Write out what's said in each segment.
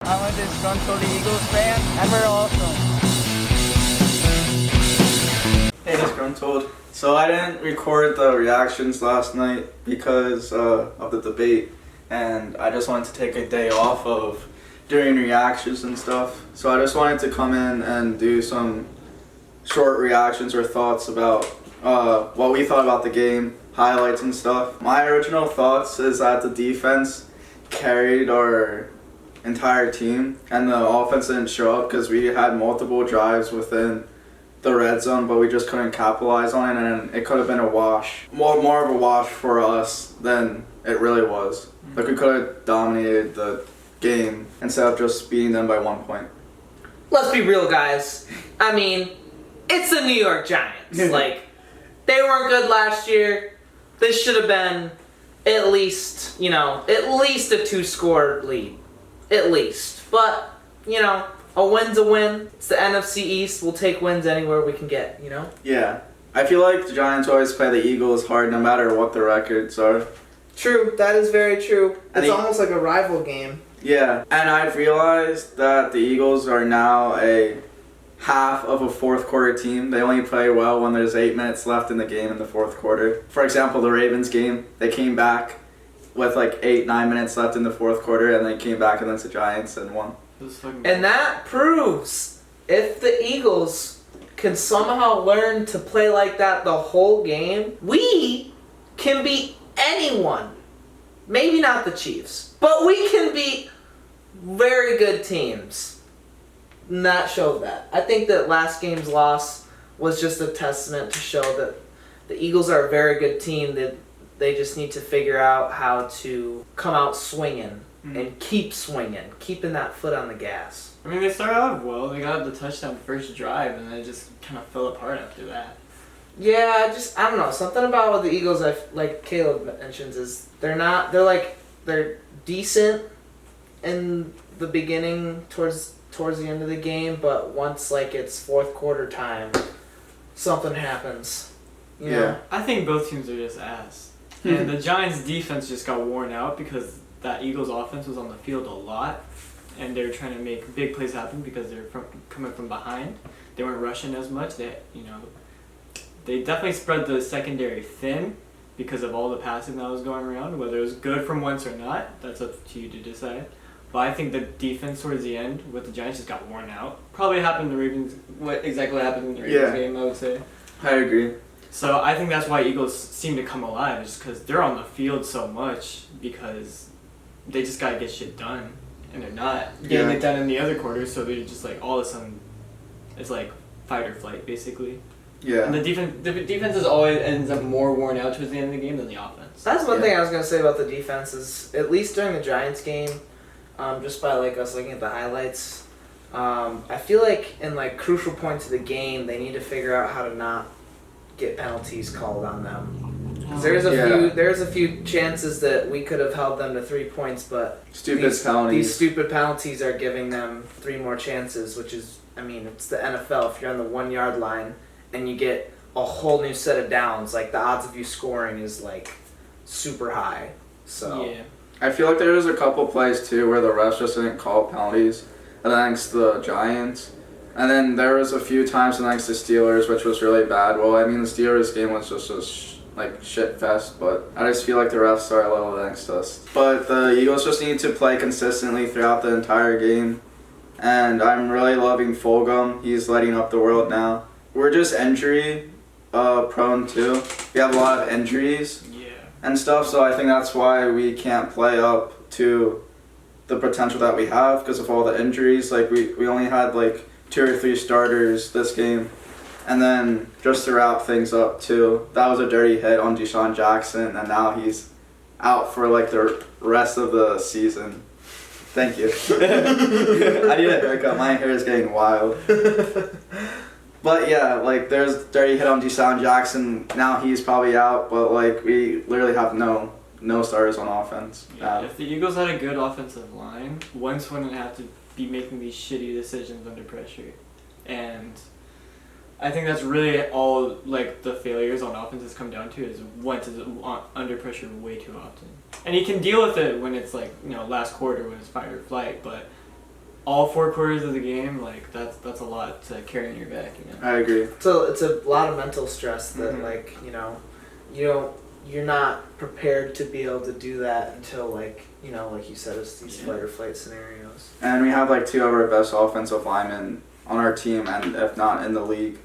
I'm a disgruntled Eagles fan, and we're awesome. Hey, Disgruntled. So I didn't record the reactions last night because of the debate, and I just wanted to take a day off of doing reactions and stuff. So I just wanted to come in and do some short reactions or thoughts about what we thought about the game, highlights and stuff. My original thoughts is that the defense carried our entire team, and the offense didn't show up because we had multiple drives within the red zone, but we just couldn't capitalize on it, and it could have been a wash. More of a wash for us than it really was. Like, we could have dominated the game instead of just beating them by 1 point. Let's be real, guys. I mean, it's the New York Giants. Like, they weren't good last year. This should have been at least a 2-score lead. At least. But, a win's a win. It's the NFC East. We'll take wins anywhere we can get, Yeah. I feel like the Giants always play the Eagles hard no matter what the records are. True. That is very true. And It's almost like a rival game. Yeah. And I've realized that the Eagles are now a half of a fourth quarter team. They only play well when there's 8 minutes left in the game in the fourth quarter. For example, the Ravens game, they came back with like 8-9 minutes left in the fourth quarter, and they came back against the Giants and won. And that proves if the Eagles can somehow learn to play like that the whole game, we can beat anyone. Maybe not the Chiefs, but we can beat very good teams. And that showed that. I think that last game's loss was just a testament to show that the Eagles are a very good team, that they just need to figure out how to come out swinging and keep swinging, keeping that foot on the gas. I mean, they started off well. They got the touchdown first drive, and then it just kind of fell apart after that. Yeah, I don't know. Something about what the Eagles, like Caleb mentions, is they're decent in the beginning towards the end of the game, but once it's fourth quarter time, something happens. You know? I think both teams are just ass. And the Giants' defense just got worn out because that Eagles' offense was on the field a lot, and they were trying to make big plays happen because they were coming from behind. They weren't rushing as much. They definitely spread the secondary thin because of all the passing that was going around. Whether it was good from Wentz or not, that's up to you to decide. But I think the defense towards the end with the Giants just got worn out. Probably happened in the Ravens. What exactly happened in the Ravens game, I would say. I agree. So I think that's why Eagles seem to come alive, just because they're on the field so much, because they just got to get shit done. And they're not getting it done in the other quarters, so they're just all of a sudden, it's like fight or flight, basically. Yeah. And the defense is always ends up more worn out towards the end of the game than the offense. That's one thing I was going to say about the defense is, at least during the Giants game, just by us looking at the highlights, I feel like in crucial points of the game, they need to figure out how to not get penalties called on them. There's a few chances that we could have held them to 3 points, but these stupid penalties are giving them 3 more chances, which is, it's the NFL. If you're on the 1 yard line and you get a whole new set of downs, the odds of you scoring is super high. So yeah. I feel like there was a couple plays too where the refs just didn't call penalties against the Giants. And then there was a few times against the Steelers, which was really bad. Well, the Steelers game was just a shit fest, but I just feel like the refs are a little against us. But the Eagles just need to play consistently throughout the entire game. And I'm really loving Fulgham. He's lighting up the world now. We're just injury prone too. We have a lot of injuries and stuff, so I think that's why we can't play up to the potential that we have because of all the injuries. We only had 2 or 3 starters this game. And then just to wrap things up too, that was a dirty hit on Deshaun Jackson, and now he's out for the rest of the season. Thank you. I need a haircut. My hair is getting wild. But yeah, there's a dirty hit on Deshaun Jackson. Now he's probably out, but we literally have no starters on offense. Yeah, if the Eagles had a good offensive line, Wentz wouldn't have to be making these shitty decisions under pressure. And I think that's really all the failures on offense has come down to is Wentz is under pressure way too often. And he can deal with it when it's last quarter when it's fight or flight, but all 4 quarters of the game, like that's a lot to carry on your back, you know. I agree. So it's a lot of mental stress that Mhm. like, you know, you're not prepared to be able to do that until like, you know, like you said, it's these Yeah. fight or flight scenarios. And we have like 2 of our best offensive linemen on our team, and if not in the league,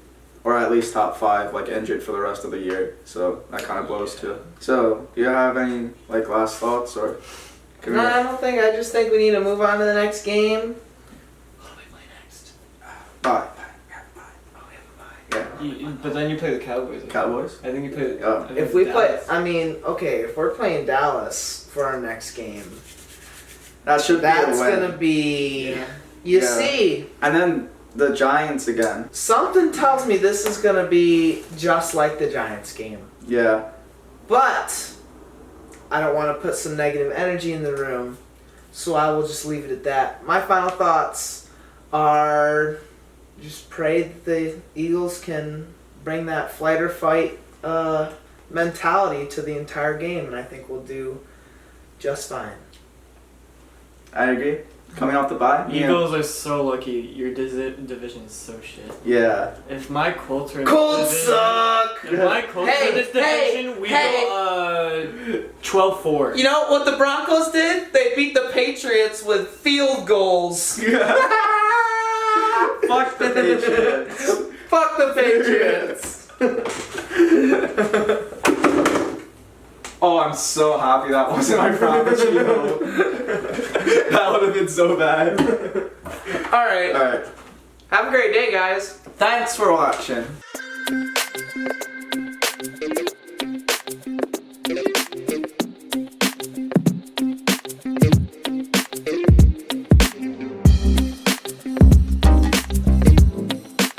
or at least top 5, like injured for the rest of the year. So that kind of blows too. So do you have any like last thoughts or? Can we- No, I don't think. I just think we need to move on to the next game. What do we play next? Bye. Oh, we have a bye. Yeah. But then you play the Cowboys. Cowboys. I think you play. Oh. I think If we play, Dallas. I mean, okay, if we're playing Dallas for our next game, That should that's be a win. gonna be. Yeah. You Yeah. see, And then the Giants again. something tells me this is gonna be just like the Giants game. Yeah. But I don't want to put some negative energy in the room, so I will just leave it at that. My final thoughts are just pray that the Eagles can bring that flight or fight mentality to the entire game, and I think we'll do just fine. I agree. Coming off the bye. Eagles are so lucky. Your division is so shit. Yeah. If my Colts are in Colts this division, suck! if my Colts are in this division, we go 12-4. You know what the Broncos did? They beat the Patriots with field goals. Fuck the Patriots. Fuck the Patriots. Oh, I'm so happy that wasn't my Frappuccino. That would have been so bad. Alright. Alright. Have a great day, guys. Thanks for watching.